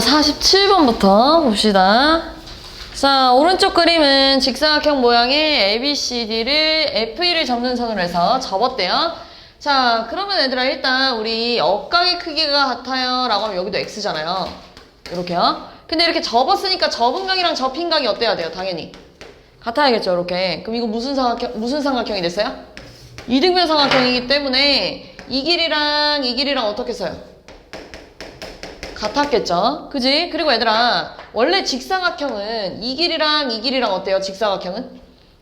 47번부터 봅시다. 자, 오른쪽 그림은 직사각형 모양의 ABCD를 F1을 접는 선으로 해서 접었대요. 자, 그러면 얘들아 일단 우리 억각의 크기가 같아요 라고 하면 여기도 X잖아요. 이렇게요. 근데 이렇게 접었으니까 접은 각이랑 접힌 각이 어때야 돼요? 당연히 같아야겠죠. 이렇게. 그럼 이거 무슨 삼각형이 됐어요? 이등변 삼각형이기 때문에 이 길이랑 어떻게 써요? 같았겠죠? 그지? 그리고 얘들아 원래 직사각형은 이 길이랑 어때요? 직사각형은?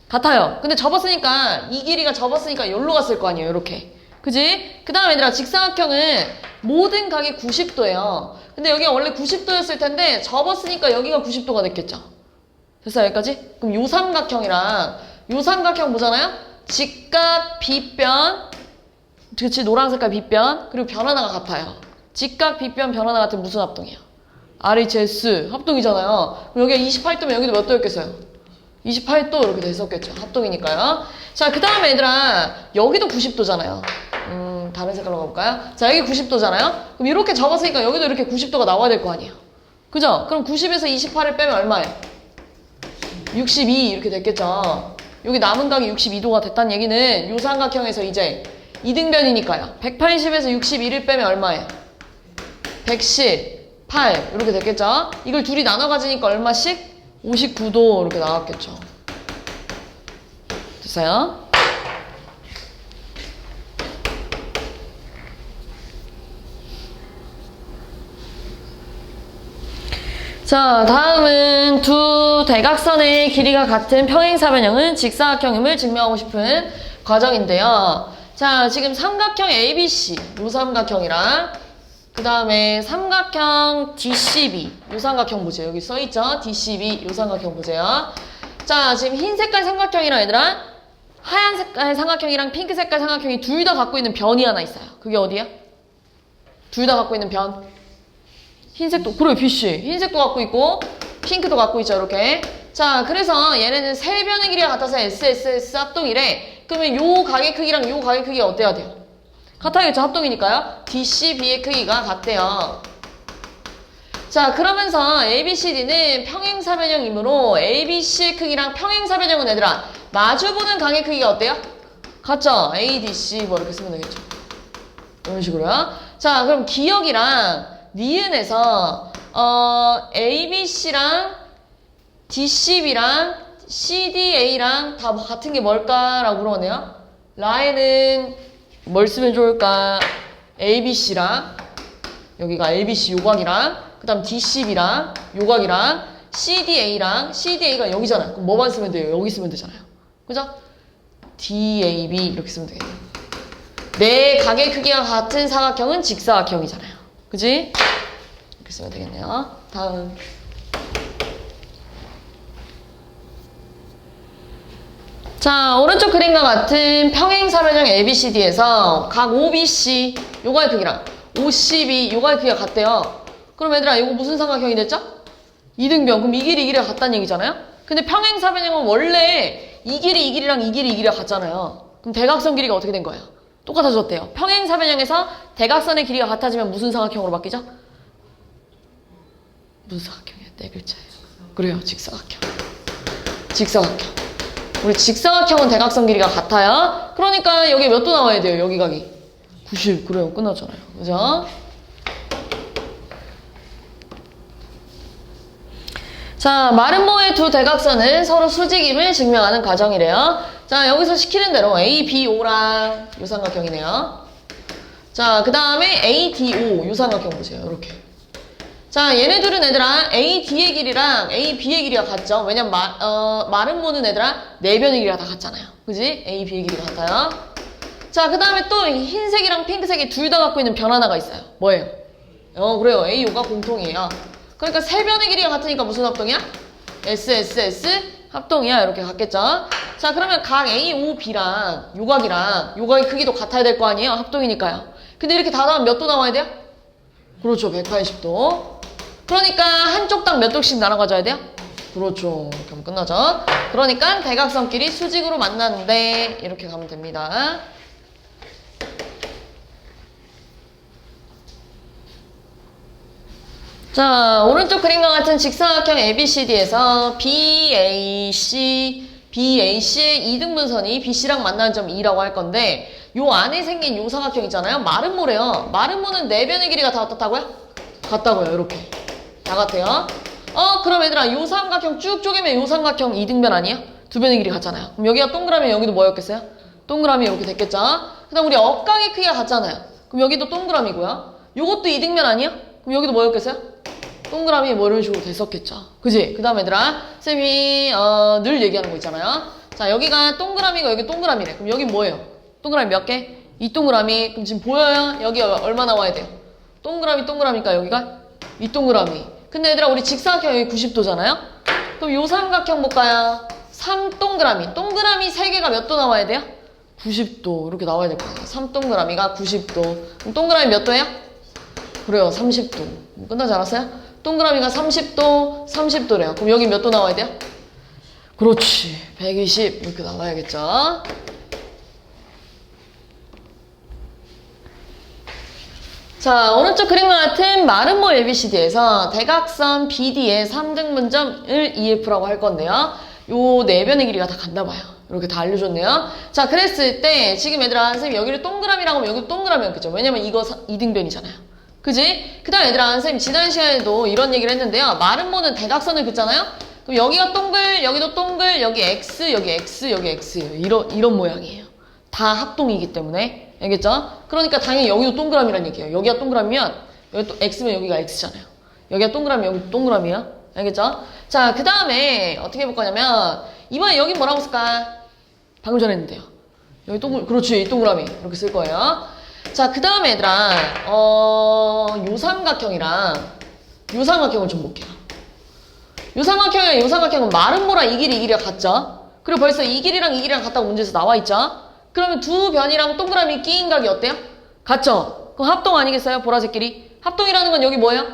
같아요. 근데 접었으니까 이 길이가 접었으니까 여기로 갔을 거 아니에요. 이렇게. 그지? 그 다음에 얘들아 직사각형은 모든 각이 90도예요. 근데 여기가 원래 90도였을 텐데 접었으니까 여기가 90도가 됐겠죠? 됐어요? 여기까지? 그럼 요 삼각형 보잖아요? 직각 빗변, 그치? 노란 색깔 빗변, 그리고 변 하나가 같아요. 직각 빗변 변 하나 같은 무슨 합동이에요? RHS 합동이잖아요. 그럼 여기가 28도면 여기도 몇 도였겠어요? 28도 이렇게 됐었겠죠. 합동이니까요. 자, 그 다음에 얘들아 여기도 90도잖아요. 다른 색깔로 가볼까요? 자, 여기 90도잖아요. 그럼 이렇게 접었으니까 여기도 이렇게 90도가 나와야 될 거 아니에요. 그죠? 그럼 90에서 28을 빼면 얼마예요? 62 이렇게 됐겠죠. 여기 남은 각이 62도가 됐다는 얘기는 요 삼각형에서 이제 이등변이니까요. 180에서 61을 빼면 얼마예요? 118 이렇게 됐겠죠. 이걸 둘이 나눠 가지니까 얼마씩? 59도 이렇게 나왔겠죠. 됐어요? 자, 다음은 두 대각선의 길이가 같은 평행사변형은 직사각형임을 증명하고 싶은 과정인데요. 자, 지금 삼각형 ABC 요 삼각형이랑 그 다음에 삼각형 DCB 요 삼각형 보세요. 여기 써있죠? DCB 요 삼각형 보세요. 자, 지금 흰 색깔 삼각형이랑 얘들아 하얀 색깔 삼각형이랑 핑크 색깔 삼각형이 둘 다 갖고 있는 변이 하나 있어요. 그게 어디야? 둘 다 갖고 있는 변. 흰색도, 그래, BC. 흰색도 갖고 있고, 핑크도 갖고 있죠, 이렇게. 자, 그래서 얘네는 세 변의 길이가 같아서 SSS 합동이래. 그러면 요 각의 크기랑 요 각의 크기가 어때야 돼요? 같아야겠죠, 합동이니까요. DCB의 크기가 같대요. 자, 그러면서 ABCD는 평행사변형이므로 ABC의 크기랑 평행사변형은 얘들아, 마주보는 각의 크기가 어때요? 같죠? ADC, 뭐 이렇게 쓰면 되겠죠. 이런 식으로요. 자, 그럼 기억이랑 니은에서 ABC랑 DCB랑 CDA랑 다 같은 게 뭘까라고 물어보네요. 라인은 뭘 쓰면 좋을까? ABC랑 여기가 ABC 요각이랑 그 다음 DCB랑 요각이랑 CDA가 여기잖아요. 그럼 뭐만 쓰면 돼요? 여기 쓰면 되잖아요. 그죠? DAB 이렇게 쓰면 되겠네요. 네 각의 크기가 같은 사각형은 직사각형이잖아요. 그지? 이렇게 쓰면 되겠네요. 다음. 자, 오른쪽 그림과 같은 평행사변형 ABCD에서 각 OBC 요거의 크기랑 OCB 요거의 크기가 같대요. 그럼 얘들아 이거 무슨 삼각형이 됐죠? 이등변. 그럼 이 길이가 같다는 얘기잖아요? 근데 평행사변형은 원래 이 길이랑 이 길이가 같잖아요. 그럼 대각선 길이가 어떻게 된 거예요? 똑같아졌대요. 평행사변형에서 대각선의 길이가 같아지면 무슨 삼각형으로 바뀌죠? 무슨 사각형이야? 네 글자예요. 그래요. 직사각형. 우리 직사각형은 대각선 길이가 같아요. 그러니까 여기 몇 도 나와야 돼요? 여기 각이 90. 그래요. 끝났잖아요. 그죠? 자, 마름모의 두 대각선은 서로 수직임을 증명하는 과정이래요. 자, 여기서 시키는 대로 ABO랑 요 삼각형이네요. 자, 그 다음에 ADO 요 삼각형 보세요. 이렇게. 자, 얘네 둘은 얘들아 AD의 길이랑 AB의 길이가 같죠? 왜냐면 마름모는 얘들아 네 변의 길이가 다 같잖아요. 그지? AB의 길이가 같아요. 자, 그 다음에 또 흰색이랑 핑크색이 둘 다 갖고 있는 변 하나가 있어요. 뭐예요? 그래요. AO가 공통이에요. 그러니까 세 변의 길이가 같으니까 무슨 합동이야? SSS 합동이야. 이렇게 같겠죠? 자, 그러면 각 AOB랑 요각의 크기도 같아야 될 거 아니에요? 합동이니까요. 근데 이렇게 다 나오면 몇 도 나와야 돼요? 그렇죠. 180도. 그러니까 한쪽당 몇 도씩 나눠 가져야 돼요? 그렇죠. 이렇게 하면 끝나죠. 그러니까 대각선끼리 수직으로 만나는데 이렇게 가면 됩니다. 자, 오른쪽 그림과 같은 직사각형 ABCD에서 BAC의 이등분선이 BC랑 만나는 점 E라고 할 건데 요 안에 생긴 요 사각형 있잖아요. 마름모래요. 마름모는 네 변의 길이가 다 어떻다고요? 같다고요. 이렇게. 다 같아요. 그럼 얘들아 요 삼각형 쭉 쪼개면 요 삼각형 이등변 아니에요? 두 변의 길이 같잖아요. 그럼 여기가 동그라미 여기도 뭐였겠어요? 동그라미 이렇게 됐겠죠? 그 다음 우리 억각의 크기가 같잖아요. 그럼 여기도 동그라미고요. 요것도 이등변 아니에요? 그럼 여기도 뭐였겠어요? 동그라미 뭐 이런 식으로 됐었겠죠. 그지? 그 다음 얘들아 쌤이 늘 얘기하는 거 있잖아요. 자 여기가 동그라미가 여기 동그라미래. 그럼 여기 뭐예요? 동그라미 몇 개? 이 동그라미. 그럼 지금 보여요? 여기 얼마 나와야 돼요? 동그라미니까 여기가 이 동그라미. 근데 얘들아 우리 직사각형 여기 90도잖아요? 그럼 요 삼각형 볼까요? 3동그라미. 동그라미 3개가 몇 도 나와야 돼요? 90도 이렇게 나와야 될 거예요. 3동그라미가 90도. 그럼 동그라미 몇 도예요? 그래요. 30도. 끝나지 않았어요? 동그라미가 30도래요. 그럼 여기 몇 도 나와야 돼요? 그렇지. 120 이렇게 나와야겠죠. 자, 오른쪽 그림과 같은 마름모 ABCD에서 대각선 BD의 3등분점을 EF라고 할 건데요. 요 네 변의 길이가 다 같나 봐요. 이렇게 다 알려줬네요. 자, 그랬을 때 지금 얘들아 선생님 여기를 동그라미라고 하면 여기도 동그라미였겠죠. 왜냐면 이거 2등변이잖아요. 그지? 그 다음 얘들아 선생님 지난 시간에도 이런 얘기를 했는데요. 마름모는 대각선을 긋잖아요. 그럼 여기가 동글, 여기도 동글, 여기 X, 여기 X, 여기 X예요. 이런 모양이에요. 다 합동이기 때문에. 알겠죠? 그러니까 당연히 여기도 동그라미란 얘기예요. 여기가 동그라미면 여기 또 X면 여기가 X잖아요. 여기가 동그라미, 여기도 동그라미야. 알겠죠? 자, 그 다음에 어떻게 해볼 거냐면 이번에 여기 뭐라고 쓸까? 방금 전에 했는데요. 여기 그렇지, 이 동그라미 이렇게 쓸 거예요. 자, 그 다음에 얘들아 요 삼각형이랑 요 삼각형을 좀 볼게요. 요 삼각형이랑 요 삼각형은 마름모랑 이 길이가 같죠? 그리고 벌써 이 길이랑 이 길이랑 같다고 문제에서 나와있죠? 그러면 두 변이랑 동그라미 끼인 각이 어때요? 같죠? 그럼 합동 아니겠어요? 보라색 길이? 합동이라는 건 여기 뭐예요?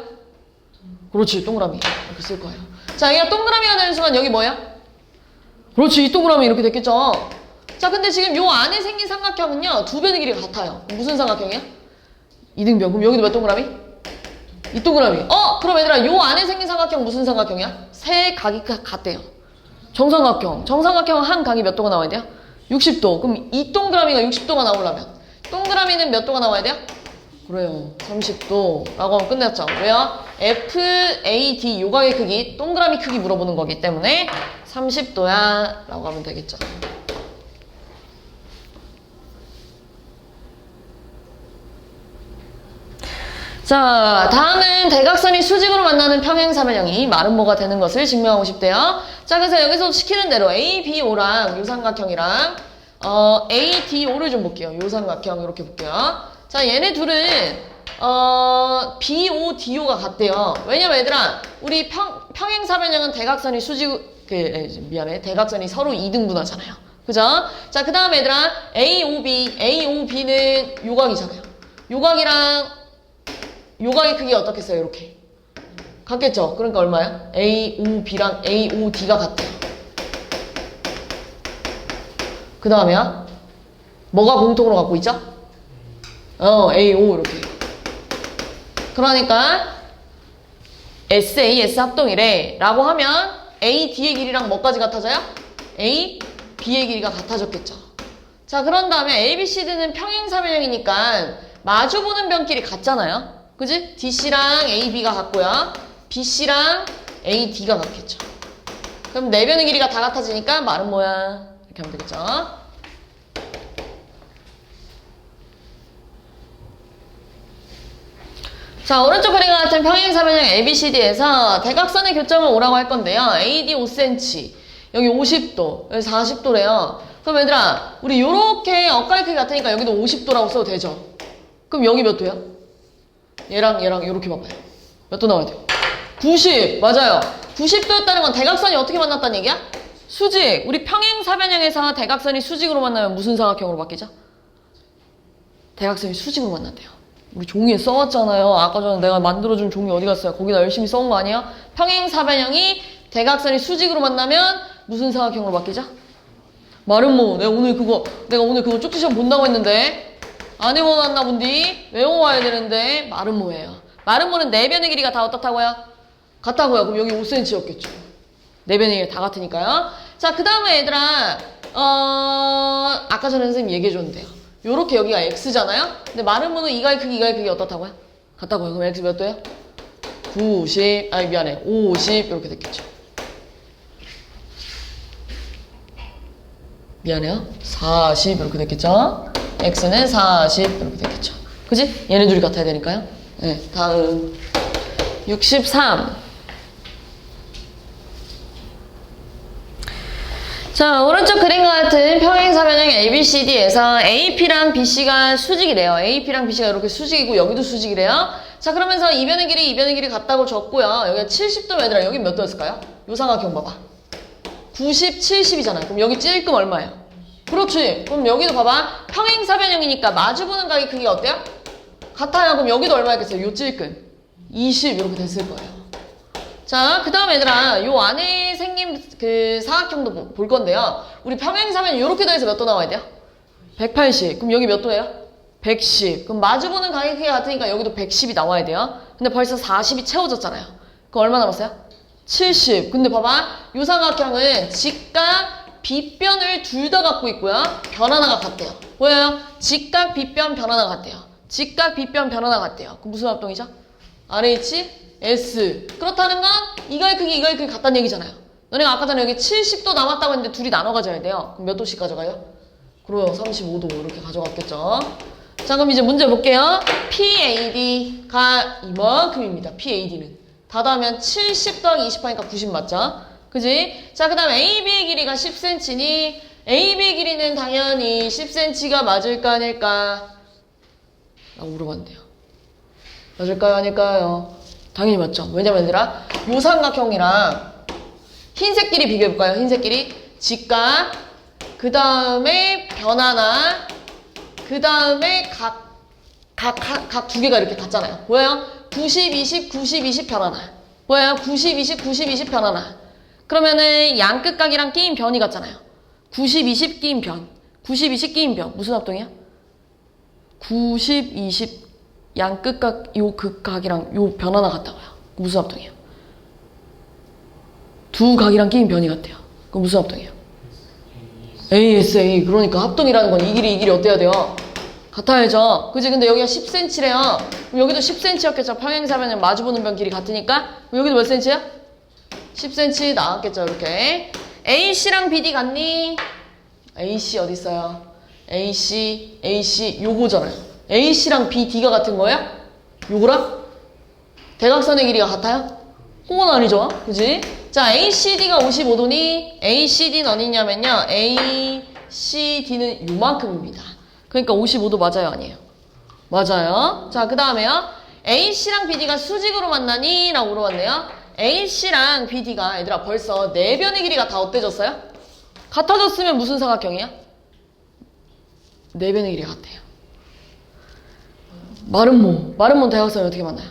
그렇지, 동그라미 이렇게 쓸 거예요. 자, 여기가 동그라미가 되는 순간 여기 뭐예요? 그렇지, 이 동그라미 이렇게 됐겠죠? 자, 근데 지금 요 안에 생긴 삼각형은요 두 변의 길이가 같아요. 무슨 삼각형이야? 이등변. 그럼 여기도 몇 동그라미? 이 동그라미. 그럼 얘들아 요 안에 생긴 삼각형 무슨 삼각형이야? 세 각이 같대요. 정삼각형. 정삼각형 한 각이 몇 도가 나와야 돼요? 60도. 그럼 이 동그라미가 60도가 나오려면 동그라미는 몇 도가 나와야 돼요? 그래요. 30도 라고 하면 끝냈죠. 왜요? FAD 요각의 크기, 동그라미 크기 물어보는 거기 때문에 30도야 라고 하면 되겠죠. 자, 다음은 대각선이 수직으로 만나는 평행사변형이 마름모가 되는 것을 증명하고 싶대요. 자, 그래서 여기서 시키는 대로 ABO랑 요 삼각형이랑 ADO를 좀 볼게요. 요 삼각형 이렇게 볼게요. 자, 얘네 둘은 BODO가 같대요. 왜냐면 얘들아 우리 평행사변형은 대각선이 대각선이 서로 2등분하잖아요. 그죠? 자, 그 다음에 얘들아 AOB는 요각이잖아요. 요각이랑 요각의 크기가 어떻겠어요? 이렇게 같겠죠? 그러니까 얼마야? AOB랑 AOD가 같아요. 그 다음에야 뭐가 공통으로 갖고 있죠? AO 이렇게. 그러니까 SAS 합동이래 라고 하면 AD의 길이랑 뭐까지 같아져요? AB의 길이가 같아졌겠죠. 자, 그런 다음에 ABCD는 평행사변형이니까 마주보는 변끼리 같잖아요. 그지? DC랑 AB가 같고요. BC랑 AD가 같겠죠. 그럼 네 변의 길이가 다 같아지니까 마름모야. 이렇게 하면 되겠죠. 자, 오른쪽 그림과 같은 평행사변형 ABCD에서 대각선의 교점을 오라고 할 건데요. AD 5cm, 여기 50도, 여기 40도래요. 그럼 얘들아, 우리 요렇게 엇갈기 같으니까 여기도 50도라고 써도 되죠? 그럼 여기 몇 도야? 얘랑 이렇게 봐봐요. 몇 도 나와야 돼요? 90! 맞아요. 90도였다는 건 대각선이 어떻게 만났다는 얘기야? 수직! 우리 평행사변형에서 대각선이 수직으로 만나면 무슨 삼각형으로 바뀌죠? 대각선이 수직으로 만난대요. 우리 종이에 써왔잖아요. 아까 전에 내가 만들어준 종이 어디 갔어요? 거기다 열심히 써온 거 아니에요? 평행사변형이 대각선이 수직으로 만나면 무슨 삼각형으로 바뀌죠? 마름모. 내가 오늘 그거 쪽지 시험 본다고 했는데 안 외워놨나 본디? 외워와야 되는데 마름모예요. 마름모는 네 변의 길이가 다 어떻다고요? 같다고요. 그럼 여기 5cm였겠죠. 네 변의 길이 다 같으니까요. 자, 그 다음에 얘들아, 아까 전에 선생님 얘기해줬는데요. 요렇게 여기가 x잖아요. 근데 마름모는 이가의 크기 어떻다고요? 같다고요. 그럼 x 몇 도예요? 90, 아니 미안해. 50 이렇게 됐겠죠. 미안해요. 40 이렇게 됐겠죠. x는 40 이렇게 됐겠죠. 그지? 얘네 둘이 같아야 되니까요. 네, 다음 63. 자, 오른쪽 그림과 같은 평행사변형 ABCD에서 AP랑 BC가 수직이래요. AP랑 BC가 이렇게 수직이고 여기도 수직이래요. 자, 그러면서 이변의 길이 같다고 줬고요. 여기가 70도 얘들아. 여기 몇 도였을까요? 요 삼각형 봐봐. 90, 70이잖아요. 그럼 여기 찔끔 얼마예요? 그렇지. 그럼 여기도 봐봐. 평행사변형이니까 마주보는 각의 크기가 어때요? 같아요. 그럼 여기도 얼마였겠어요? 요 찔끔 20 이렇게 됐을 거예요. 자, 그 다음 얘들아, 요 안에 생긴 그 사각형도 볼 건데요. 우리 평행사변 요렇게 더해서 몇 도 나와야 돼요? 180. 그럼 여기 몇 도예요? 110. 그럼 마주보는 각의 크기가 같으니까 여기도 110이 나와야 돼요. 근데 벌써 40이 채워졌잖아요. 그럼 얼마 남았어요? 70. 근데 봐봐. 요 삼각형은 직각, 빗변을 둘 다 갖고 있고요. 변 하나가 같대요. 보여요? 직각, 빗변, 변 하나가 같대요. 직각, 빗변, 변 하나가 같대요. 그럼 무슨 합동이죠? RH, S. 그렇다는 건 이거의 크기 같다는 얘기잖아요. 너네가 아까 전에 여기 70도 남았다고 했는데 둘이 나눠 가져야 돼요. 그럼 몇 도씩 가져가요? 그래요. 35도 이렇게 가져갔겠죠. 자, 그럼 이제 문제 볼게요. PAD가 이만큼입니다. PAD는. 다 더하면 70 더하기 20 하니까 90 맞죠? 그지? 자, 그 다음 AB의 길이가 10cm니 AB의 길이는 당연히 10cm가 맞을까 아닐까? 라고 물어봤는데요. 맞을까요 아닐까요? 당연히 맞죠. 왜냐면 얘들아 요 삼각형이랑 흰색 길이 비교해볼까요? 흰색 길이 직각, 그 다음에 변 하나, 그 다음에 각 두 개가 이렇게 같잖아요. 보여요? 90, 20, 90, 20 변 하나. 보여요? 90, 20, 90, 20 변 하나. 그러면은 양끝각이랑 끼인 변이 같잖아요. 90, 20 끼인 변. 90, 20 끼인 변. 무슨 합동이야? 90, 20 양끝각 요 극각이랑 요 변 하나 같다고요. 무슨 합동이에요? 두 각이랑 끼인 변이 같대요. 그럼 무슨 합동이에요? ASA. 그러니까 합동이라는 건 이 길이 어때야 돼요? 같아야죠. 그지? 근데 여기가 10cm래요. 그럼 여기도 10cm였겠죠. 평행사변은 마주보는 변 길이 같으니까. 그럼 여기도 몇 cm야? 10cm 나왔겠죠. 이렇게. AC랑 BD 같니? AC 어디 있어요? AC 요거잖아요. AC랑 BD가 같은 거야? 요거랑? 대각선의 길이가 같아요? 그건 아니죠. 그지? 자, ACD가 55도니 ACD는 어디냐면요. ACD는 요만큼입니다. 그러니까 55도 맞아요? 아니에요? 맞아요. 자, 그 다음에요. AC랑 BD가 수직으로 만나니? 라고 물어봤네요. AC랑 BD가 얘들아 벌써 네 변의 길이가 다 어때졌어요? 같아졌으면 무슨 삼각형이야? 네 변의 길이가 같아요. 마름모 대각선이 어떻게 만나요?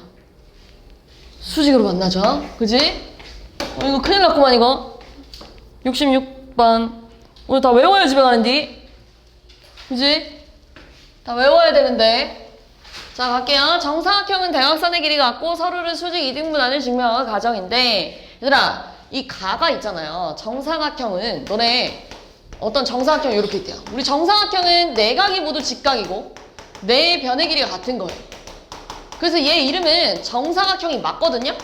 수직으로 만나죠. 그지? 이거 큰일 났구만 이거. 66번 오늘 다 외워야 집에 가는디. 그지? 다 외워야 되는데. 자, 갈게요. 정사각형은 대각선의 길이가 같고 서로를 수직 이등분하는 증명한 가정인데 얘들아 이 가가 있잖아요. 정사각형은 너네 어떤 정사각형이 이렇게 있대요. 우리 정사각형은 네 각이 모두 직각이고 네 변의 길이가 같은 거예요. 그래서 얘 이름은 정사각형이 맞거든요.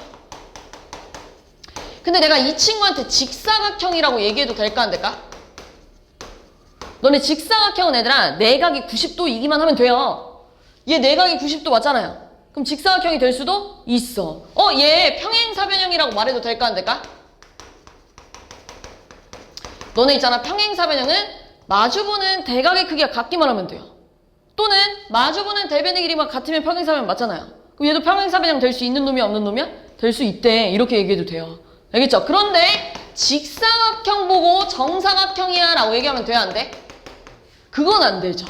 근데 내가 이 친구한테 직사각형이라고 얘기해도 될까 안 될까? 너네 직사각형은 얘들아 내각이 90도이기만 하면 돼요. 얘 내각이 90도 맞잖아요. 그럼 직사각형이 될 수도 있어. 얘 평행사변형이라고 말해도 될까 안 될까? 너네 있잖아. 평행사변형은 마주보는 대각의 크기가 같기만 하면 돼요. 또는 마주보는 대변의 길이만 같으면 평행사변형 맞잖아요. 그럼 얘도 평행사변형 될 수 있는 놈이야 없는 놈이야? 될 수 있대. 이렇게 얘기해도 돼요. 알겠죠? 그런데 직사각형 보고 정사각형이야 라고 얘기하면 돼야 안 돼? 그건 안 되죠.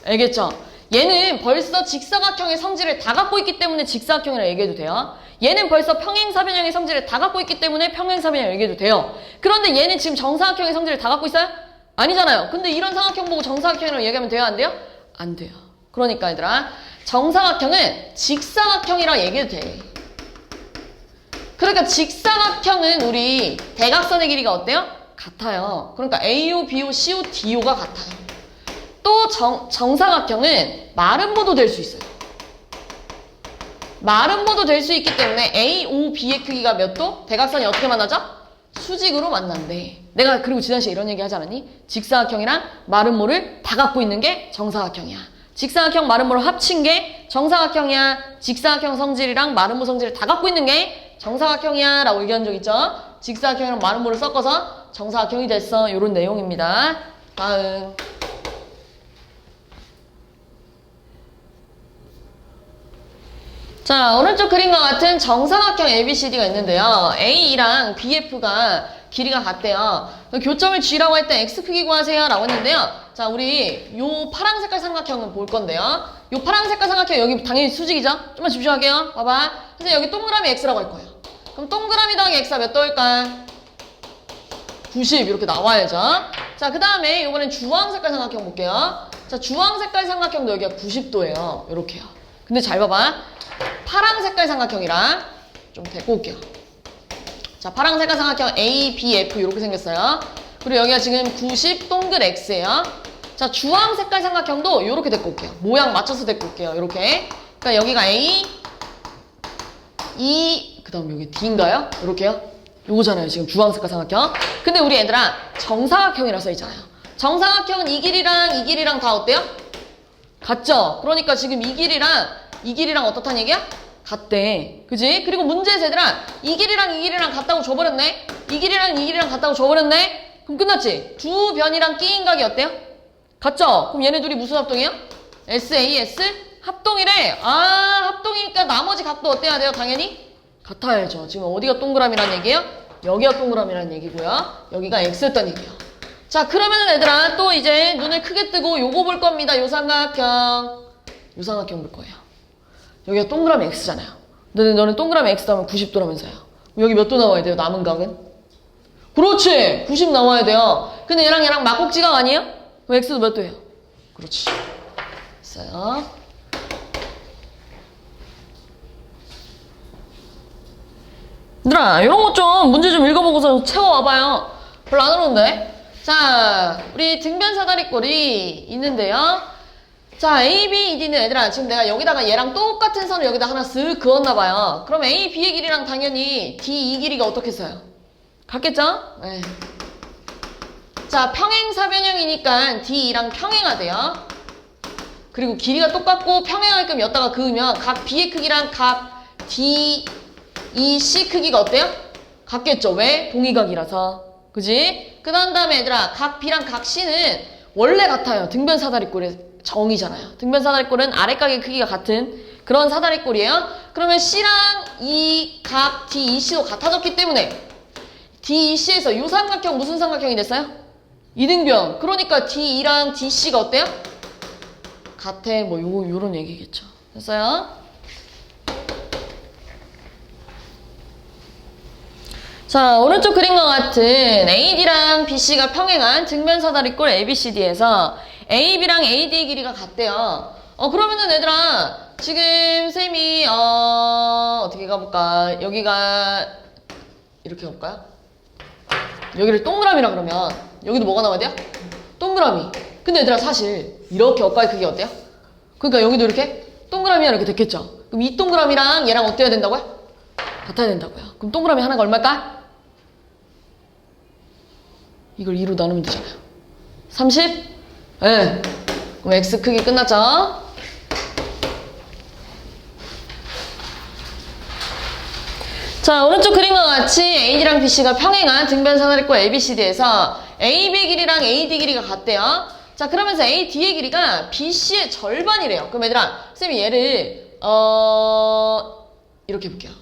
알겠죠? 얘는 벌써 직사각형의 성질을 다 갖고 있기 때문에 직사각형이라고 얘기해도 돼요. 얘는 벌써 평행사변형의 성질을 다 갖고 있기 때문에 평행사변형이라고 얘기해도 돼요. 그런데 얘는 지금 정사각형의 성질을 다 갖고 있어요? 아니잖아요. 근데 이런 삼각형 보고 정사각형이라고 얘기하면 돼요? 안 돼요? 안 돼요. 그러니까 얘들아 정사각형은 직사각형이라고 얘기해도 돼. 그러니까 직사각형은 우리 대각선의 길이가 어때요? 같아요. 그러니까 AO, BO, CO, DO가 같아요. 또 정사각형은 마름모도 될 수 있어요. 마름모도 될 수 있기 때문에 AO, B의 크기가 몇 도? 대각선이 어떻게 만나죠? 수직으로 만난대. 내가 그리고 지난 시간에 이런 얘기 하지 않았니? 직사각형이랑 마름모를 다 갖고 있는 게 정사각형이야. 직사각형, 마름모를 합친 게 정사각형이야. 직사각형 성질이랑 마름모 성질을 다 갖고 있는 게 정사각형이야 라고 얘기한 적 있죠? 직사각형이랑 마름모를 섞어서 정사각형이 됐어. 이런 내용입니다. 다음. 자, 오른쪽 그림과 같은 정사각형 ABCD가 있는데요. A랑 BF가 길이가 같대요. 교점을 G라고 할 때 X 크기 구하세요 라고 했는데요. 자, 우리 요 파란 색깔 삼각형은 볼 건데요. 요 파란 색깔 삼각형 여기 당연히 수직이죠? 좀만 집중할게요. 봐봐. 그래서 여기 동그라미 X라고 할 거예요. 그럼 동그라미 더하기 X가 몇 도일까? 90 이렇게 나와야죠. 자, 그 다음에 요번엔 주황 색깔 삼각형 볼게요. 자, 주황 색깔 삼각형도 여기가 90도예요. 요렇게요. 근데 잘 봐봐. 파랑 색깔 삼각형이랑 좀 데리고 올게요. 자, 파랑 색깔 삼각형 A, B, F 이렇게 생겼어요. 그리고 여기가 지금 90 동글 X예요. 자, 주황 색깔 삼각형도 이렇게 데리고 올게요. 모양 맞춰서 데리고 올게요. 이렇게. 그러니까 여기가 A, E, 그 다음 여기 D인가요? 이렇게요. 요거잖아요. 지금 주황 색깔 삼각형. 근데 우리 애들아 정사각형이라 써있잖아요. 정사각형은 이 길이랑 다 어때요? 같죠? 그러니까 지금 이 길이랑 어떻다는 얘기야? 같대. 그지? 그리고 문제에서 얘들아 이 길이랑 같다고 줘버렸네? 이 길이랑 같다고 줘버렸네? 그럼 끝났지? 두 변이랑 끼인 각이 어때요? 같죠? 그럼 얘네 둘이 무슨 합동이에요? SAS? 합동이래. 아, 합동이니까 나머지 각도 어때야 돼요? 당연히? 같아야죠. 지금 어디가 동그라미란 얘기예요? 여기가 동그라미란 얘기고요. 여기가 X였단 얘기예요. 자, 그러면 얘들아 또 이제 눈을 크게 뜨고 요거 볼 겁니다. 요 삼각형 볼 거예요. 여기가 동그라미 X잖아요. 근데 너는 동그라미 X 나오면 90도라면서요. 여기 몇 도 나와야 돼요? 남은 각은? 그렇지! 90 나와야 돼요. 근데 얘랑 막곡지각 아니에요? 그럼 X도 몇 도예요? 그렇지. 됐어요. 얘들아, 이런 것 좀 문제 좀 읽어보고서 채워와봐요. 별로 안 어려운데? 자, 우리 등변 사다리꼴이 있는데요. 자, A, B, D는 얘들아 지금 내가 여기다가 얘랑 똑같은 선을 여기다 하나 쓱 그었나봐요. 그럼 A, B의 길이랑 당연히 D, E 길이가 어떻겠어요? 같겠죠? 네. 자, 평행사변형이니까 D, E랑 평행하대요. 그리고 길이가 똑같고 평행할 겸 였다가 그으면 각 B의 크기랑 각 D, E, C 크기가 어때요? 같겠죠? 왜? 동의각이라서. 그지? 그 다음에 얘들아 각 B랑 각 C는 원래 같아요. 등변 사다리꼴의 정의잖아요. 등변 사다리꼴은 아랫각의 크기가 같은 그런 사다리꼴이에요. 그러면 C랑 이 각 D, E, C도 같아졌기 때문에 D, E, C에서 이 삼각형 무슨 삼각형이 됐어요? 이등변. 그러니까 D, E랑 D, C가 어때요? 같아. 뭐 요런 얘기겠죠. 됐어요? 자, 오른쪽 그림과 같은 AD랑 BC가 평행한 등변 사다리꼴 ABCD에서 AB랑 AD의 길이가 같대요. 그러면은 얘들아 지금 쌤이 어떻게 가볼까? 여기가 이렇게 가볼까요? 여기를 동그라미라 그러면 여기도 뭐가 나와야 돼요? 동그라미. 근데 얘들아 사실 이렇게 어까지 크기 어때요? 그러니까 여기도 이렇게 동그라미가 이렇게 됐겠죠? 그럼 이 동그라미랑 얘랑 어때야 된다고요? 같아야 된다고요. 그럼 동그라미 하나가 얼마일까? 이걸 2로 나누면 되잖아요. 30? 네. 그럼 X 크기 끝났죠? 자, 오른쪽 그림과 같이 AD랑 BC가 평행한 등변 사다리꼴 ABCD에서 AB 길이랑 AD 길이가 같대요. 자, 그러면서 AD의 길이가 BC의 절반이래요. 그럼 얘들아, 쌤이 얘를 이렇게 해볼게요.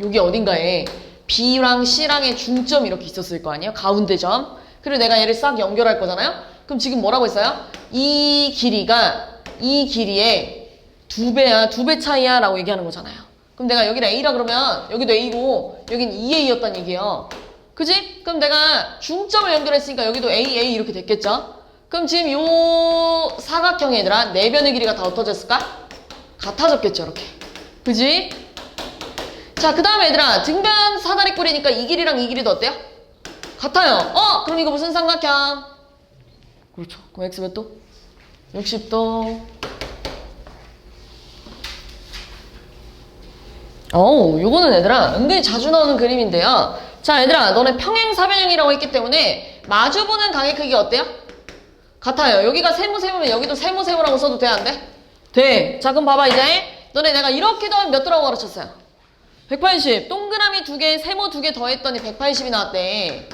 여기 어딘가에 B랑 C랑의 중점이 이렇게 있었을 거 아니에요? 가운데 점. 그리고 내가 얘를 싹 연결할 거잖아요? 그럼 지금 뭐라고 했어요? 이 길이가 이 길이의 2배야, 2배 차이야 라고 얘기하는 거잖아요. 그럼 내가 여기를 A라 그러면 여기도 A고 여긴 2A였단 얘기예요. 그지? 그럼 내가 중점을 연결했으니까 여기도 A 이렇게 됐겠죠? 그럼 지금 요 사각형 얘들아, 네 변의 길이가 다 어떠졌을까? 같아졌겠죠, 이렇게. 그지? 자, 그 다음에 얘들아, 등변 사다리꼴이니까 이 길이랑 이 길이도 어때요? 같아요. 그럼 이거 무슨 삼각형? 그렇죠. 그럼 x 몇 도? 60도. 요거는 얘들아 은근히 자주 나오는 그림인데요. 자, 얘들아, 너네 평행사변형이라고 했기 때문에 마주보는 각의 크기 어때요? 같아요. 여기가 세모세모면 여기도 세모세모라고 써도 돼, 안 돼? 돼. 자, 그럼 봐봐. 이제 너네 내가 이렇게 더하면 몇 도라고 가르쳤어요? 180. 동그라미 2개, 세모 2개 더했더니 180이 나왔대.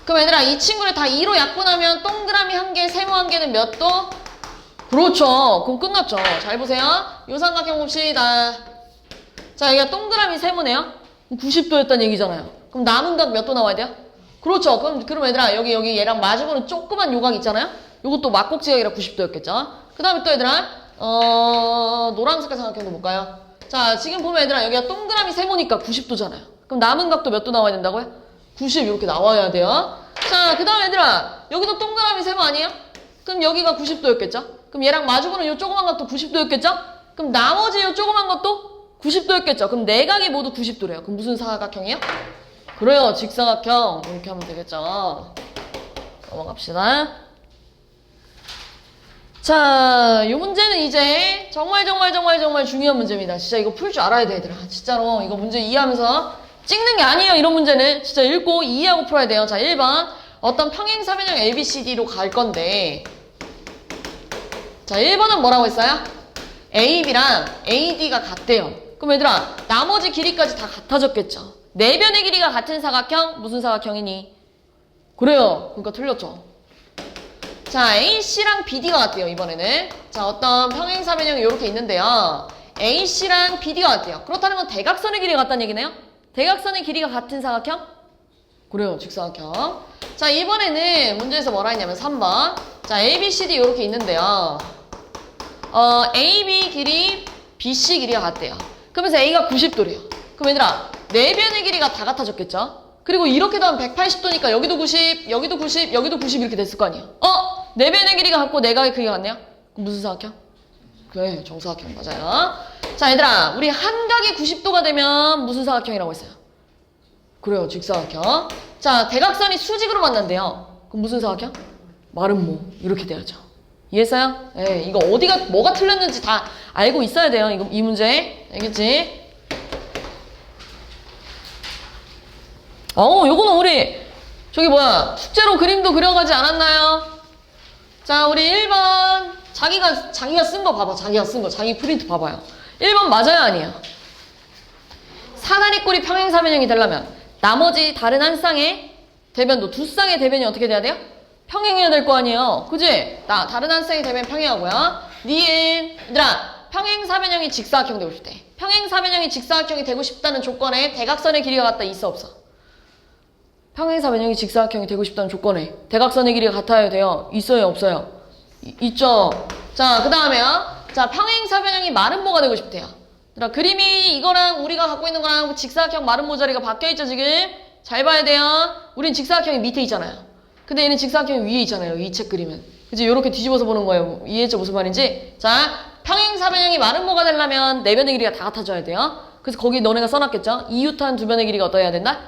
그럼 얘들아, 이 친구를 다 2로 약분하면 동그라미 1개, 세모 1개는 몇 도? 그렇죠. 그럼 끝났죠. 잘 보세요. 요 삼각형 봅시다. 자, 여기가 동그라미 세모네요. 90도였다는 얘기잖아요. 그럼 남은 각 몇 도 나와야 돼요? 그렇죠. 그럼 얘들아, 여기 얘랑 마주보는 조그만 요각 있잖아요. 요것도 막곡지각이라 90도였겠죠. 그 다음에 또 얘들아, 노란 색깔 삼각형도 볼까요? 자, 지금 보면 얘들아, 여기가 동그라미 세모니까 90도잖아요. 그럼 남은 각도 몇 도 나와야 된다고요? 90 이렇게 나와야 돼요. 자, 그 다음 얘들아, 여기도 동그라미 세모 아니에요? 그럼 여기가 90도였겠죠? 그럼 얘랑 마주보는 요 조그만 것도 90도였겠죠? 그럼 나머지 요 조그만 것도 90도였겠죠? 그럼 네 각이 모두 90도래요. 그럼 무슨 사각형이에요? 그래요, 직사각형. 이렇게 하면 되겠죠? 넘어갑시다. 자, 이 문제는 이제 정말 중요한 문제입니다. 진짜 이거 풀 줄 알아야 돼, 얘들아. 진짜로 이거 문제 이해하면서 찍는 게 아니에요. 이런 문제는 진짜 읽고 이해하고 풀어야 돼요. 자, 1번 어떤 평행사변형 ABCD로 갈 건데, 자, 1번은 뭐라고 했어요? AB랑 AD가 같대요. 그럼 얘들아, 나머지 길이까지 다 같아졌겠죠? 네 변의 길이가 같은 사각형, 무슨 사각형이니? 그래요. 그러니까 틀렸죠. 자, AC랑 BD가 같대요, 이번에는. 자, 어떤 평행사변형이 이렇게 있는데요. AC랑 BD가 같대요. 그렇다는 건 대각선의 길이가 같다는 얘기네요? 대각선의 길이가 같은 사각형? 그래요, 직사각형. 자, 이번에는 문제에서 뭐라 했냐면 3번. 자, ABCD 이렇게 있는데요. AB 길이, BC 길이가 같대요. 그러면서 A가 90도래요. 그럼 얘들아, 네 변의 길이가 다 같아졌겠죠? 그리고 이렇게 더하면 180도니까 여기도 90, 여기도 90, 여기도 90 이렇게 됐을 거 아니에요? 네 변의 길이가 같고 네 각의 크기가 같네요? 그럼 무슨 사각형? 그래, 정사각형 맞아요. 자, 얘들아, 우리 한 각이 90도가 되면 무슨 사각형이라고 했어요? 그래요, 직사각형. 자, 대각선이 수직으로 만난대요. 그럼 무슨 사각형? 마름모. 이렇게 돼야죠. 이해했어요? 예, 이거 뭐가 틀렸는지 다 알고 있어야 돼요. 이 문제. 알겠지? 요거는 우리, 숙제로 그림도 그려가지 않았나요? 자, 우리 1번. 자기가 쓴 거 봐봐. 자기가 쓴 거. 자기 프린트 봐봐요. 1번 맞아요? 아니에요? 사다리꼴이 평행사변형이 되려면 나머지 다른 한 쌍의 대변도 두 쌍의 대변이 어떻게 돼야 돼요? 평행해야 될 거 아니에요. 그지? 다른 한 쌍의 대변 평행하고요. 니은, 얘들아, 평행사변형이 직사각형 되고 싶대. 평행사변형이 직사각형이 되고 싶다는 조건에 대각선의 길이가 같다 있어 없어? 평행사변형이 직사각형이 되고 싶다는 조건에 대각선의 길이가 같아야 돼요. 있어요 없어요? 있죠. 자, 그 다음에요. 자, 평행사변형이 마름모가 되고 싶대요. 얘들아, 그림이 이거랑 우리가 갖고 있는 거랑 직사각형 마름모 자리가 바뀌어있죠 지금? 잘 봐야 돼요. 우린 직사각형이 밑에 있잖아요. 근데 얘는 직사각형이 위에 있잖아요. 이 책 그림은. 그치? 요렇게 뒤집어서 보는 거예요. 이해했죠? 무슨 말인지? 자, 평행사변형이 마름모가 되려면 네 변의 길이가 다 같아져야 돼요. 그래서 거기 너네가 써놨겠죠? 이웃한 두 변의 길이가 어떠해야 된다?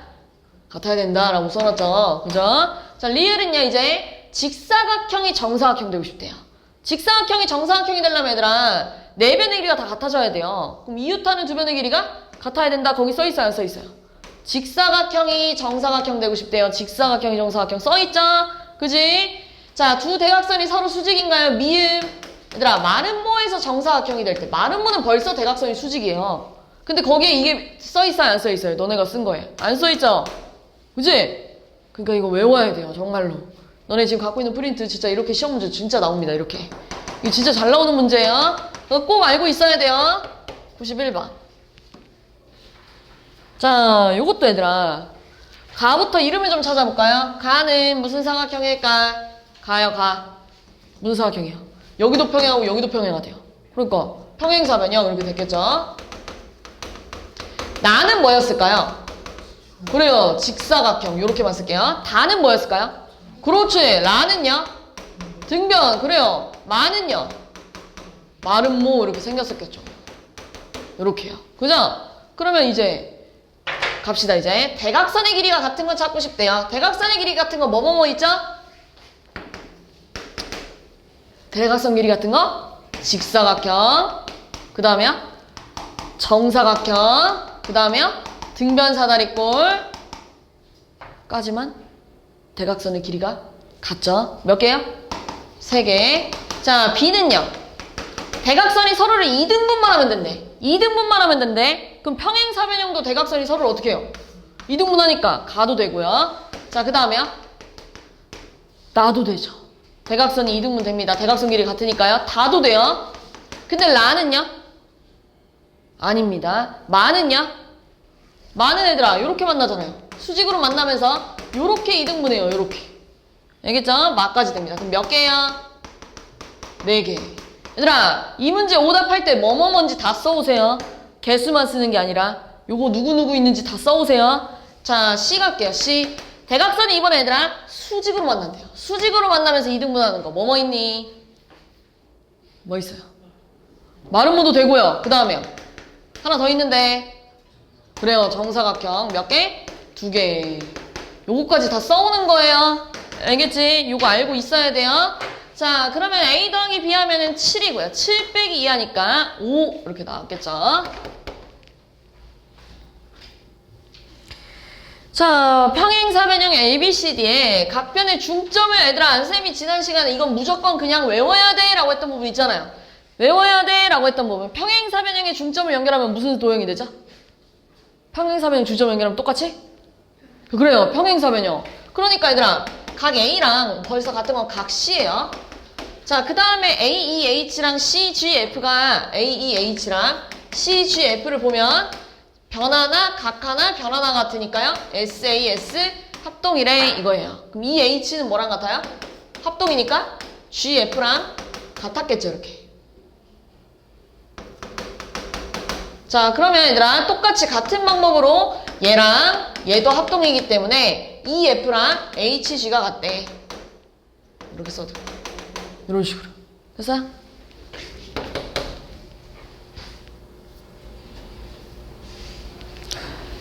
같아야 된다라고 써놨죠. 그죠? 자, 리을은요, 이제 직사각형이 정사각형 되고 싶대요. 직사각형이 정사각형이 되려면 얘들아, 네 변의 길이가 다 같아져야 돼요. 그럼 이웃하는 두 변의 길이가 같아야 된다. 거기 써있어요? 안 써있어요? 직사각형이 정사각형 되고 싶대요. 직사각형이 정사각형 써있죠? 그지? 자, 두 대각선이 서로 수직인가요? 미음. 얘들아, 마름모에서 정사각형이 될 때, 마름모는 벌써 대각선이 수직이에요. 근데 거기에 이게 써있어요? 안 써있어요? 너네가 쓴 거예요. 안 써있죠? 그지? 그러니까 이거 외워야 돼요. 정말로. 너네 지금 갖고 있는 프린트 진짜 이렇게 시험 문제 진짜 나옵니다. 이렇게. 이거 진짜 잘 나오는 문제예요. 그거 꼭 알고 있어야 돼요. 91번. 자, 요것도 얘들아. 가부터 이름을 좀 찾아볼까요? 가는 무슨 사각형일까? 가요, 가. 무슨 사각형이에요? 여기도 평행하고 여기도 평행하대요. 그러니까 평행사변형 이렇게 됐겠죠? 나는 뭐였을까요? 그래요, 직사각형. 요렇게만 쓸게요. 다는 마른 모 이렇게 생겼었겠죠. 이렇게요. 그죠? 그러면 이제 갑시다. 이제 대각선의 길이가 같은 거 찾고 싶대요. 대각선의 길이 같은 거 뭐뭐뭐 있죠? 대각선 길이 같은 거 직사각형, 그 다음에요 정사각형, 그 다음에요 등변사다리꼴까지만 대각선의 길이가 같죠? 몇 개요? 3개. 자, B는요. 대각선이 서로를 2등분만 하면 된대. 2등분만 하면 된대. 그럼 평행사변형도 대각선이 서로를 어떻게 해요? 2등분하니까 가도 되고요. 자, 그 다음에요. 나도 되죠. 대각선이 2등분 됩니다. 대각선 길이 같으니까요. 다도 돼요. 근데 라는요? 아닙니다. 마는요? 마는 얘들아 요렇게 만나잖아요. 수직으로 만나면서 요렇게 2등분해요. 요렇게. 알겠죠? 마까지 됩니다. 그럼 몇 개예요? 4개. 얘들아 이 문제 오답할 때 뭐뭐 뭔지 다 써오세요. 개수만 쓰는 게 아니라 요거 누구누구 있는지 다 써오세요. 자, C 갈게요. C. 대각선이 이번에 얘들아 수직으로 만난대요. 수직으로 만나면서 2등분하는 거 뭐뭐 있니? 뭐 있어요? 마름모도 되고요. 그 다음에요. 하나 더 있는데 그래요. 정사각형 몇 개? 2개. 요거까지 다 써오는 거예요. 알겠지? 요거 알고 있어야 돼요. 자, 그러면 A 더하기 B 하면은 7이고요. 7 빼기 2 하니까 5 이렇게 나왔겠죠? 자, 평행사변형 ABCD에 각변의 중점을 얘들아 선생님이 지난 시간에 이건 무조건 그냥 외워야 돼 라고 했던 부분 있잖아요. 외워야 돼 라고 했던 부분. 평행사변형의 중점을 연결하면 무슨 도형이 되죠? 평행사변형 중점을 연결하면 똑같이? 그래요. 평행사변형. 그러니까 얘들아 각 A랑 벌써 같은 건 각 C예요. 자, 그 다음에 AEH랑 CGF가 AEH랑 CGF를 보면 변 하나, 각 하나, 변 하나 같으니까요. SAS 합동이래 이거예요. 그럼 이 H는 뭐랑 같아요? 합동이니까 GF랑 같았겠죠, 이렇게. 자, 그러면 얘들아 똑같이 같은 방법으로 얘랑 얘도 합동이기 때문에 EF랑 HG가 같대. 이렇게 써도 이런 식으로. 됐어요?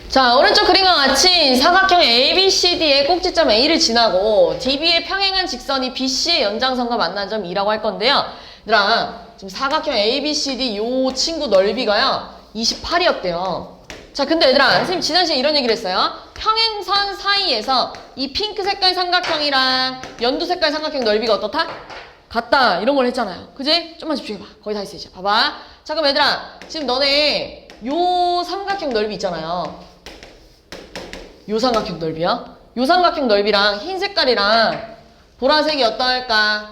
자, 오른쪽 그림과 같이 사각형 ABCD의 꼭지점 A를 지나고 DB의 평행한 직선이 BC의 연장선과 만난 점 E라고 할 건데요. 얘들아, 지금 사각형 ABCD 요 친구 넓이가요 28이었대요. 자, 근데 얘들아 선생님 지난 시간에 이런 얘기를 했어요. 평행선 사이에서 이 핑크 색깔 삼각형이랑 연두 색깔 삼각형 넓이가 어떻다? 같다 이런 걸 했잖아요. 그지? 좀만 집중해봐. 거의 다 했어 이제. 봐봐. 자, 그럼 얘들아 지금 너네 요 삼각형 넓이 있잖아요. 요 삼각형 넓이요. 요 삼각형 넓이랑 흰 색깔이랑 보라색이 어떨까?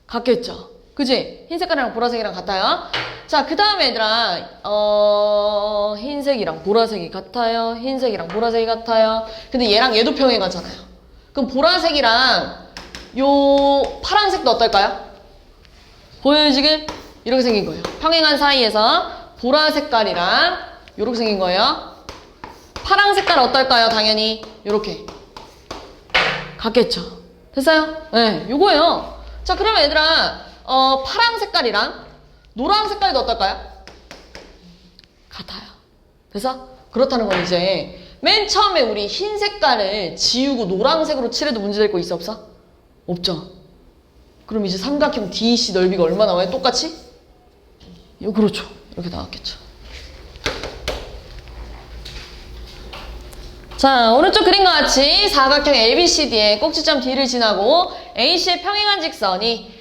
같겠죠. 그지? 흰 색깔이랑 보라색이랑 같아요. 자, 그 다음에 얘들아 흰색이랑 보라색이 같아요. 흰색이랑 보라색이 같아요. 근데 얘랑 얘도 평행하잖아요. 그럼 보라색이랑 요 파란색도 어떨까요? 보여요 지금? 이렇게 생긴 거예요. 평행한 사이에서 보라 색깔이랑 요렇게 생긴 거예요. 파랑 색깔 어떨까요? 당연히 요렇게 같겠죠. 됐어요? 네, 요거예요. 자, 그러면 얘들아 파랑 색깔이랑 노랑 색깔도 어떨까요? 같아요. 됐어? 그렇다는 건 이제 맨 처음에 우리 흰 색깔을 지우고 노란색으로 칠해도 문제될 거 있어 없어? 없죠. 그럼 이제 삼각형 DEC 넓이가 얼마 나와요? 똑같이? 그렇죠. 이렇게 나왔겠죠. 자, 오른쪽 그림과 같이 사각형 ABCD의 꼭지점 D를 지나고 AC의 평행한 직선이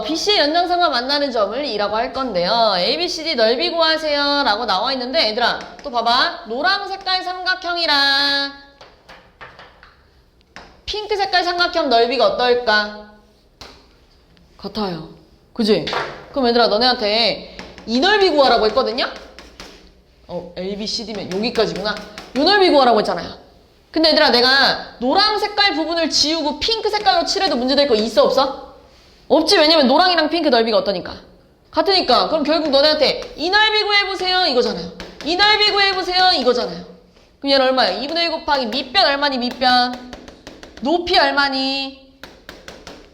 BC의 연장선과 만나는 점을 E라고 할 건데요. ABCD 넓이 구하세요 라고 나와 있는데 얘들아 또 봐봐. 노랑 색깔 삼각형이랑 핑크 색깔 삼각형 넓이가 어떨까? 같아요. 그지? 그럼 얘들아 너네한테 이 넓이 구하라고 했거든요? ABCD면 여기까지구나. 요 넓이 구하라고 했잖아요. 근데 얘들아 내가 노랑 색깔 부분을 지우고 핑크 색깔로 칠해도 문제될 거 있어 없어? 없지. 왜냐면 노랑이랑 핑크 넓이가 어떠니까? 같으니까. 그럼 결국 너네한테 이 넓이 구해보세요 이거잖아요. 이 넓이 구해보세요 이거잖아요. 그럼 얘는 얼마예요? 2분의 1 곱하기 밑변 얼마니 밑변? 높이 얼마니?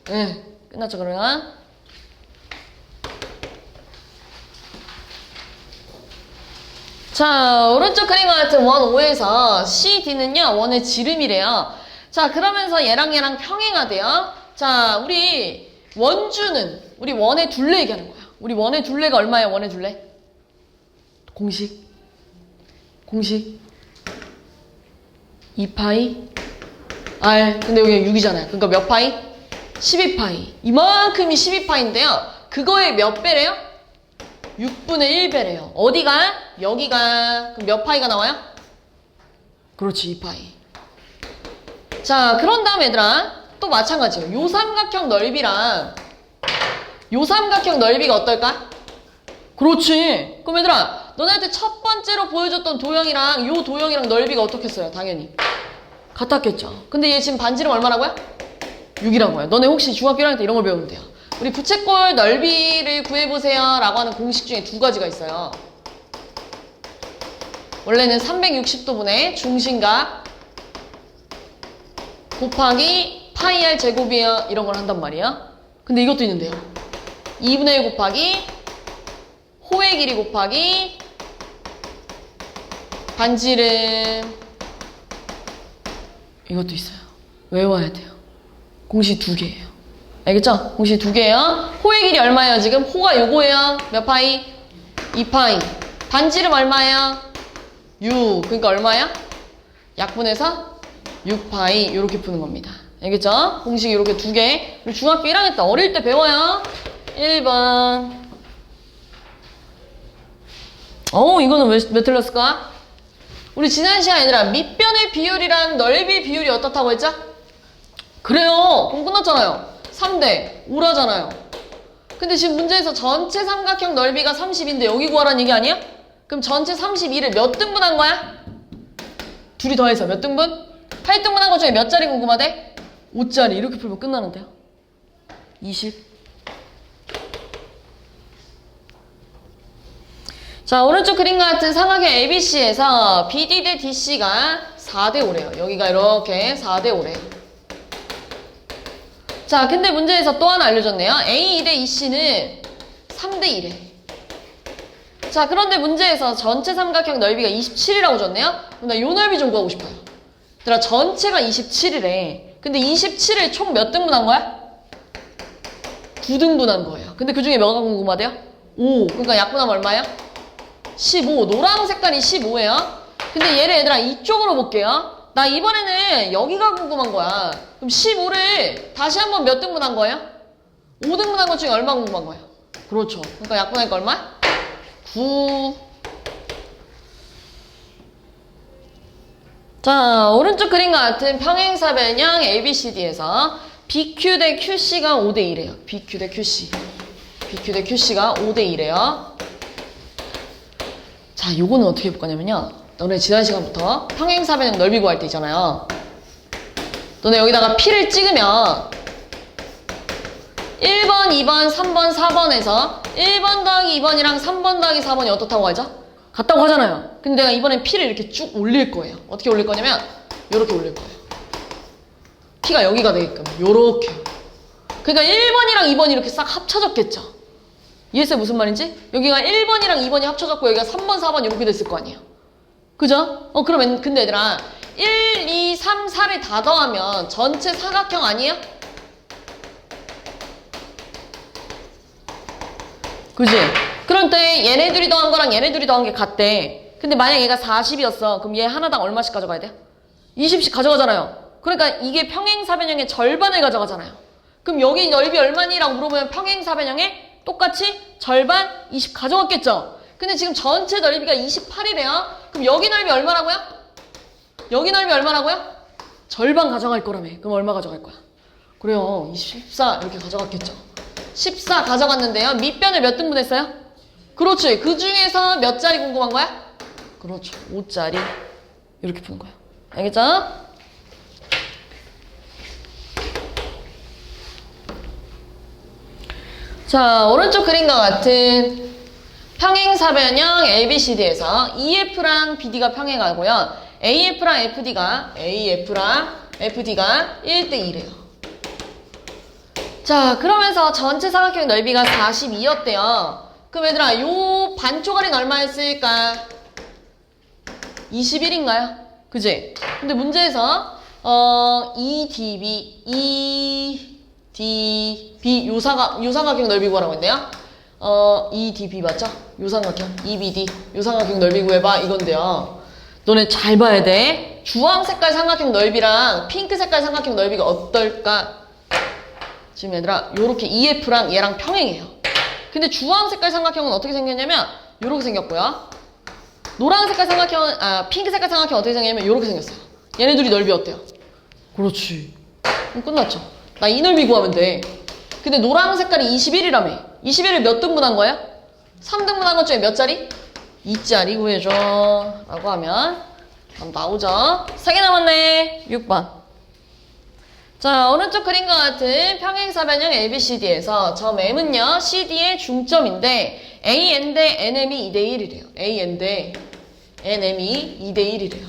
네, 끝났죠 그러면? 자, 오른쪽 그림과 같은 원 5에서 CD는요, 원의 지름이래요. 자, 그러면서 얘랑 평행하대요. 자, 우리 원주는, 우리 원의 둘레 얘기하는 거야. 우리 원의 둘레가 얼마예요, 원의 둘레? 공식 2파이 R. 근데 여기 6이잖아요. 그러니까 몇 파이? 12파이. 이만큼이 12파인데요. 그거의 몇 배래요? 6분의 1배래요. 어디가? 여기가. 그럼 몇 파이가 나와요? 그렇지, 2파이. 자, 그런 다음 얘들아, 또 마찬가지예요. 요 삼각형 넓이랑 요 삼각형 넓이가 어떨까? 그렇지. 그럼 얘들아, 너네한테 첫 번째로 보여줬던 도형이랑 요 도형이랑 넓이가 어떻겠어요? 당연히 같았겠죠. 근데 얘 지금 반지름 얼마라고요? 6이라고요. 너네 혹시 중학교 1학년 때 이런 걸 배우면 돼요. 우리 부채꼴 넓이를 구해보세요 라고 하는 공식 중에 두 가지가 있어요. 원래는 360도분의 중심각 곱하기 파이 r 제곱이에요. 이런 걸 한단 말이에요. 근데 이것도 있는데요. 2분의 1 곱하기 호의 길이 곱하기 반지름. 이것도 있어요. 외워야 돼요. 공식 두 개예요. 알겠죠? 공식 두 개예요. 호의 길이 얼마예요? 지금 호가 요거예요. 몇 파이? 2파이. 반지름 얼마예요? 6. 그러니까 얼마야? 약분해서 6파이. 이렇게 푸는 겁니다. 알겠죠? 공식 이렇게 두 개. 우리 중학교 1학년 때 어릴 때 배워요. 1번. 이거는 왜 틀렸을까? 우리 지난 시간 얘들아, 밑변의 비율이랑 넓이 비율이 어떻다고 했죠? 그래요. 그럼 끝났잖아요. 3대 5라잖아요. 근데 지금 문제에서 전체 삼각형 넓이가 30인데 여기 구하라는 얘기 아니야? 그럼 전체 32를 몇 등분한 거야? 둘이 더해서 몇 등분? 8등분한 것 중에 몇 자리 궁금하대? 5자리. 이렇게 풀면 끝나는데요. 20. 자, 오른쪽 그림과 같은 삼각형 ABC에서 BD 대 DC가 4대 5래요. 여기가 이렇게 4대 5래. 자, 근데 문제에서 또 하나 알려줬네요. A 대 EC는 3대 1에. 자, 그런데 문제에서 전체 삼각형 넓이가 27이라고 줬네요. 그럼 나 요 넓이 좀 구하고 싶어요. 얘들아, 전체가 27이래. 근데 27을 총 몇 등분한 거야? 9등분한 거예요. 근데 그 중에 뭐가 궁금하대요? 5. 그러니까 약분하면 얼마야? 15. 노랑 색깔이 15예요. 근데 얘를 얘들아 이쪽으로 볼게요. 나 이번에는 여기가 궁금한 거야. 그럼 15를 다시 한번 몇 등분한 거예요? 5등분한 것 중에 얼마 궁금한 거예요? 그렇죠. 그러니까 약분하니까 얼마? 9. 자, 오른쪽 그림과 같은 평행사변형 ABCD에서 BQ 대 QC가 5대 1이에요. BQ 대 QC. BQ 대 QC가 5대 1이에요. 자, 요거는 어떻게 볼 거냐면요. 너네 지난 시간부터 평행사변형 넓이 구할 때 있잖아요. 너네 여기다가 P를 찍으면 1번, 2번, 3번, 4번에서 1번 더하기 2번이랑 3번 더하기 4번이 어떻다고 하죠? 같다고 하잖아요. 근데 내가 이번엔 P를 이렇게 쭉 올릴 거예요. 어떻게 올릴 거냐면 요렇게 올릴 거예요. P가 여기가 되게끔 요렇게. 그러니까 1번이랑 2번이 이렇게 싹 합쳐졌겠죠. 이해했어요? 무슨 말인지? 여기가 1번이랑 2번이 합쳐졌고 여기가 3번, 4번 이렇게 됐을 거 아니에요. 그죠? 그러면 근데 얘들아 1, 2, 3, 4를 다 더하면 전체 사각형 아니에요? 그지? 그럴 때 얘네 둘이 더한 거랑 얘네 둘이 더한 게 같대. 근데 만약 얘가 40이었어. 그럼 얘 하나당 얼마씩 가져가야 돼요? 20씩 가져가잖아요. 그러니까 이게 평행사변형의 절반을 가져가잖아요. 그럼 여기 넓이 얼마니? 라고 물어보면 평행사변형의 똑같이 절반 20 가져갔겠죠? 근데 지금 전체 넓이가 28이래요. 그럼 여기 넓이 얼마라고요? 여기 넓이 얼마라고요? 절반 가져갈 거라며. 그럼 얼마 가져갈 거야? 그래요. 14 이렇게 가져갔겠죠. 14 가져갔는데요. 밑변을 몇 등분했어요? 그렇지. 그 중에서 몇 자리 궁금한 거야? 그렇죠. 5자리. 이렇게 푸는 거야. 알겠죠? 자, 오른쪽 그림과 같은 평행사변형 ABCD에서 EF랑 BD가 평행하고요. AF랑 FD가 1대 2래요. 자, 그러면서 전체 사각형 넓이가 42였대요. 그럼 얘들아, 요 반초가리는 얼마였을까? 21인가요? 그지? 근데 문제에서 EDB, EDB 요삼각형 넓이 구하라고 했네요. EDB 맞죠? 요삼각형, EBD 요삼각형 넓이 구해봐 이건데요. 너네 잘 봐야 돼. 주황 색깔 삼각형 넓이랑 핑크 색깔 삼각형 넓이가 어떨까? 지금 얘들아 요렇게 EF랑 얘랑 평행이에요. 근데 주황 색깔 삼각형은 어떻게 생겼냐면 요렇게 생겼고요. 노란 색깔 삼각형은 핑크 색깔 삼각형 어떻게 생겼냐면 요렇게 생겼어요. 얘네 둘이 넓이 어때요? 그렇지. 그럼 끝났죠. 나 이 넓이 구하면 돼. 근데 노란 색깔이 21이라며. 21을 몇 등분한 거야? 3등분한 것 중에 몇 자리? 2자리 구해줘 라고 하면 나오죠. 3개 남았네. 6번. 자, 오른쪽 그림과 같은 평행사변형 ABCD에서 점 M은요 CD의 중점인데 AN 대 NM이 2대1이래요. AN 대 NM이 2대1이래요.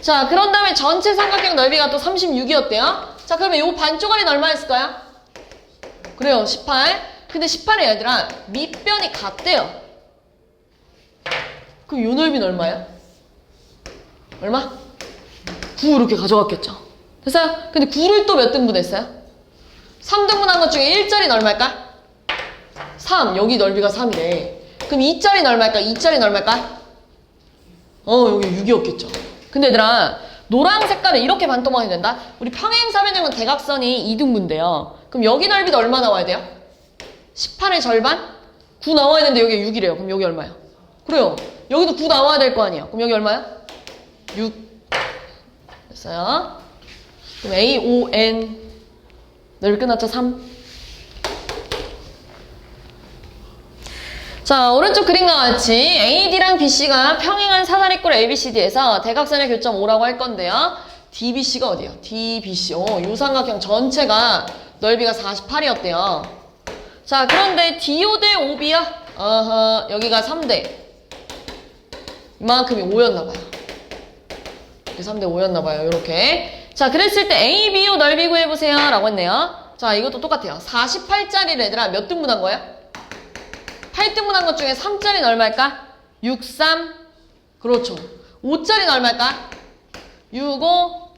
자, 그런 다음에 전체 삼각형 넓이가 또 36이었대요. 자, 그러면 요 반쪽알이는 얼마였을까요? 그래요, 18. 근데 18에 얘들아 밑변이 같대요. 그럼 요 넓이는 얼마야? 얼마? 9 이렇게 가져갔겠죠. 됐어요? 근데 9를 또 몇 등분했어요? 3등분한 것 중에 1짜리는 얼마일까? 3. 여기 넓이가 3이래. 그럼 2짜리는 얼마일까? 2짜리는 얼마일까? 여기 6이었겠죠. 근데 얘들아 노란 색깔은 이렇게 반토막이 된다? 우리 평행사변형은 대각선이 2등분돼요. 그럼 여기 넓이도 얼마 나와야 돼요? 18의 절반? 9 나와야 되는데 여기 6이래요. 그럼 여기 얼마야? 그래요. 여기도 9 나와야 될 거 아니에요. 그럼 여기 얼마야? 6. 됐어요. 그럼 AON 넓이 끝났죠? 3. 자, 오른쪽 그림과 같이 AD랑 BC가 평행한 사다리꼴 ABCD에서 대각선의 교점 O라고 할 건데요. DBC가 어디예요? DBC. 요 삼각형 전체가 넓이가 48이었대요. 자, 그런데 DO 대 OB야? 여기가 3대. 이만큼이 5였나봐요. 3대 5였나봐요. 요렇게. 자, 그랬을 때 ABO 넓이 구해보세요. 라고 했네요. 자, 이것도 똑같아요. 48짜리를 얘들아 몇 등분한 거야? 8등분한 것 중에 3짜리는 얼마일까? 6, 3. 그렇죠. 5짜리는 얼마일까? 6, 5,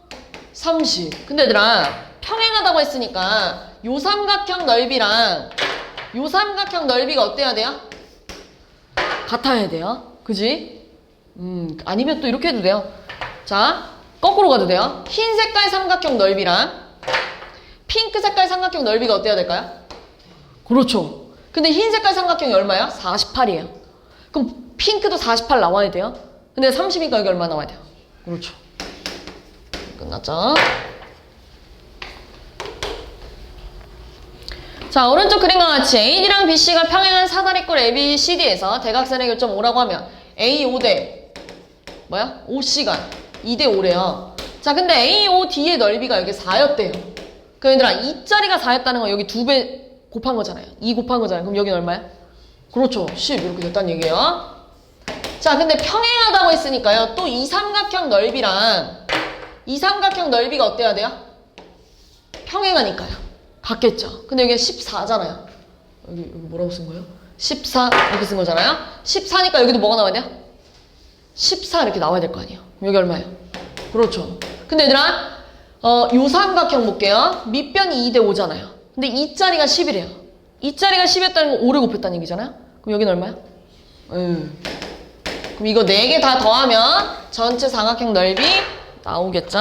30. 근데 얘들아 평행하다고 했으니까 요 삼각형 넓이랑 요 삼각형 넓이가 어때야 돼요? 같아야 돼요. 그지? 아니면 또 이렇게 해도 돼요. 자, 거꾸로 가도 돼요. 흰 색깔 삼각형 넓이랑 핑크 색깔 삼각형 넓이가 어때야 될까요? 그렇죠. 근데 흰 색깔 삼각형이 얼마야? 48이에요. 그럼 핑크도 48 나와야 돼요. 근데 30이니까 여기 얼마 나와야 돼요? 그렇죠. 끝났죠? 자, 오른쪽 그림과 같이 AD랑 BC가 평행한 사다리꼴 ABCD에서 대각선의 교점 O라고 하면 A5 대 뭐야? OC가 2대 5래요. 자, 근데 AOD의 넓이가 여기 4였대요. 그럼 얘들아 2짜리가 4였다는 건 여기 2배 곱한 거잖아요. 2 곱한 거잖아요. 그럼 여기는 얼마야? 그렇죠. 10 이렇게 됐다는 얘기예요. 자, 근데 평행하다고 했으니까요. 또 이 삼각형 넓이랑 이 삼각형 넓이가 어때야 돼요? 평행하니까요. 같겠죠. 근데 여기가 14잖아요. 여기 뭐라고 쓴 거예요? 14 이렇게 쓴 거잖아요. 14니까 여기도 뭐가 나와야 돼요? 14 이렇게 나와야 될 거 아니에요. 그럼 여기 얼마예요? 그렇죠. 근데 얘들아 요 삼각형 볼게요. 밑변이 2대 5잖아요. 근데 2짜리가 10이래요. 2짜리가 10이었다는 건 5를 곱했다는 얘기잖아요. 그럼 여기는 얼마야? 그럼 이거 4개 다 더하면 전체 삼각형 넓이 나오겠죠?